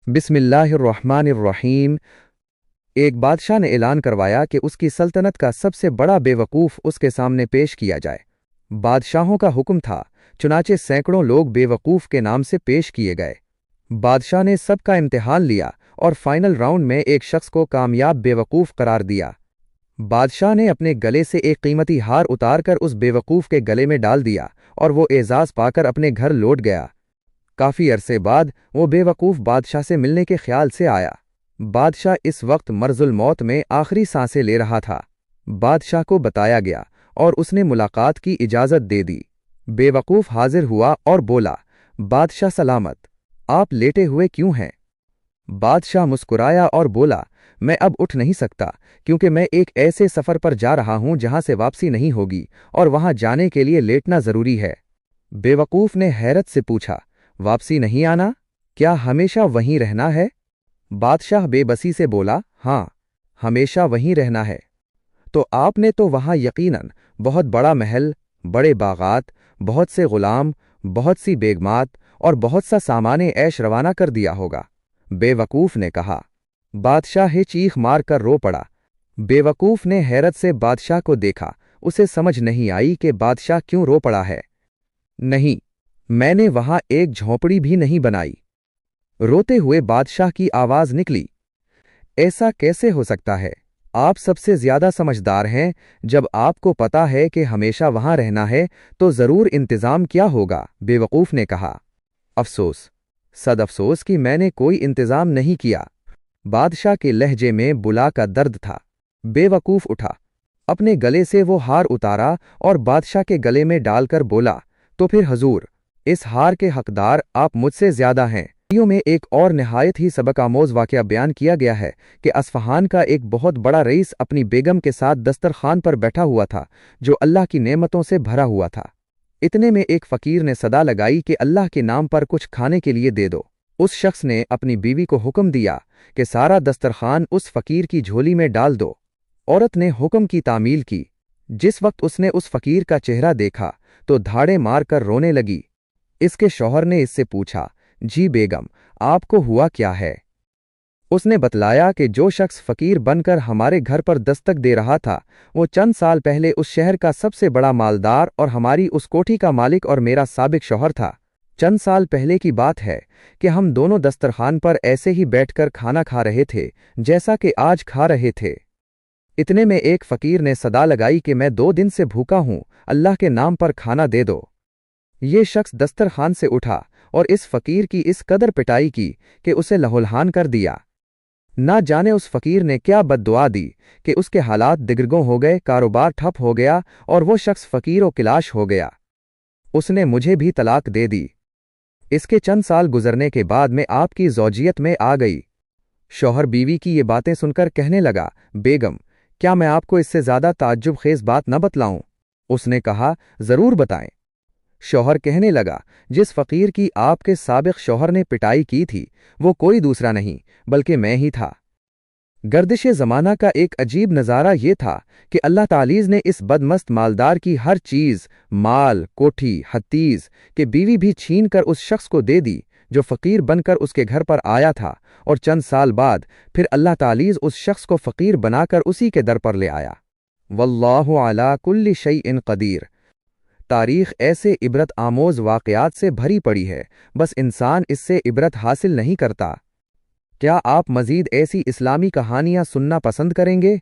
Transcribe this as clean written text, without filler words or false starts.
बिस्मिल्लाहिर्रहमानिर्रहीम। एक बादशाह ने ऐलान करवाया कि उसकी सल्तनत का सबसे बड़ा बेवकूफ़ उसके सामने पेश किया जाए। बादशाहों का हुक्म था, चुनाचे सैकड़ों लोग बेवकूफ़ के नाम से पेश किए गए। बादशाह ने सबका इम्तिहान लिया और फाइनल राउंड में एक शख्स को कामयाब बेवकूफ़ करार दिया। बादशाह ने अपने गले से एक कीमती हार उतारकर उस बेवकूफ़ के गले में डाल दिया और वो एजाज़ पाकर अपने घर लौट गया। काफी अरसे बाद वो बेवकूफ बादशाह से मिलने के ख्याल से आया। बादशाह इस वक्त मर्जुल मौत में आखिरी सांसें ले रहा था। बादशाह को बताया गया और उसने मुलाकात की इजाजत दे दी। बेवकूफ हाजिर हुआ और बोला, बादशाह सलामत, आप लेटे हुए क्यों हैं? बादशाह मुस्कुराया और बोला, मैं अब उठ नहीं सकता क्योंकि मैं एक ऐसे सफर पर जा रहा हूं जहां से वापसी नहीं होगी और वहां जाने के लिए लेटना जरूरी है। बेवकूफ ने हैरत से पूछा, वापसी नहीं आना? क्या हमेशा वहीं रहना है? बादशाह बेबसी से बोला, हाँ, हमेशा वहीं रहना है। तो आपने तो वहां यकीनन बहुत बड़ा महल, बड़े बागात, बहुत से गुलाम, बहुत सी बेगमात और बहुत सा सामाने ऐश रवाना कर दिया होगा। बेवकूफ ने कहा। बादशाह चीख मार कर रो पड़ा। बेवकूफ ने हैरत से बादशाह को देखा। उसे समझ नहीं आई कि बादशाह क्यों रो पड़ा है। नहीं, मैंने वहां एक झोंपड़ी भी नहीं बनाई। रोते हुए बादशाह की आवाज निकली, ऐसा कैसे हो सकता है? आप सबसे ज्यादा समझदार हैं। जब आपको पता है कि हमेशा वहां रहना है तो जरूर इंतजाम क्या होगा। बेवकूफ ने कहा। अफसोस, सद अफसोस कि मैंने कोई इंतजाम नहीं किया। बादशाह के लहजे में बुला का दर्द था। बेवकूफ उठा, अपने गले से वो हार उतारा और बादशाह के गले में डालकर बोला, तो फिर हजूर, इस हार के हकदार आप मुझसे ज्यादा हैं। में एक और निहायत ही सबक आमोज वाकया बयान किया गया है कि असफहान का एक बहुत बड़ा रईस अपनी बेगम के साथ दस्तरखान पर बैठा हुआ था जो अल्लाह की नेमतों से भरा हुआ था। इतने में एक फकीर ने सदा लगाई कि अल्लाह के नाम पर कुछ खाने के लिए दे दो। उस शख्स ने अपनी बीवी को हुक्म दिया कि सारा दस्तरखान उस फकीर की झोली में डाल दो। औरत ने हुक्म की तामील की। जिस वक्त उसने उस फकीर का चेहरा देखा तो धाड़े मार कर रोने लगी। इसके शौहर ने इससे पूछा, जी बेगम, आपको हुआ क्या है? उसने बतलाया कि जो शख्स फकीर बनकर हमारे घर पर दस्तक दे रहा था वो चंद साल पहले उस शहर का सबसे बड़ा मालदार और हमारी उस कोठी का मालिक और मेरा साबिक शौहर था। चंद साल पहले की बात है कि हम दोनों दस्तरखान पर ऐसे ही बैठकर खाना खा रहे थे जैसा कि आज खा रहे थे। इतने में एक फकीर ने सदा लगाई कि मैं 2 दिन से भूखा हूं, अल्लाह के नाम पर खाना दे दो। ये शख्स दस्तरखान से उठा और इस फकीर की इस कदर पिटाई की कि उसे लहुलहान कर दिया। ना जाने उस फकीर ने क्या बद्दुआ दी कि उसके हालात दिगरगों हो गए, कारोबार ठप हो गया और वो शख्स फकीर व किलाश हो गया। उसने मुझे भी तलाक दे दी। इसके चंद साल गुजरने के बाद मैं आपकी ज़ौजियत में आ गई। शौहर बीवी की ये बातें सुनकर कहने लगा, बेगम, क्या मैं आपको इससे ज्यादा ताज्जुब खेज बात न बतलाऊं? उसने कहा, जरूर बताएं। शौहर कहने लगा, जिस फकीर की आपके साबिक शौहर ने पिटाई की थी वो कोई दूसरा नहीं बल्कि मैं ही था। गर्दिश ज़माना का एक अजीब नज़ारा ये था कि अल्लाह तालीज़ ने इस बदमस्त मालदार की हर चीज़, माल, कोठी, हत्तीज़ के बीवी भी छीन कर उस शख्स को दे दी जो फ़कीर बनकर उसके घर पर आया था, और चंद साल बाद फिर अल्लाह तालीज़ उस शख्स को फ़कीर बनाकर उसी के दर पर ले आया। वल्लाहु अला कुल्ली शैइन क़दीर। तारीख़ ऐसे इबरत आमोज़ वाक़यात से भरी पड़ी है, बस इंसान इससे इबरत हासिल नहीं करता। क्या आप मज़ीद ऐसी इस्लामी कहानियाँ सुनना पसंद करेंगे?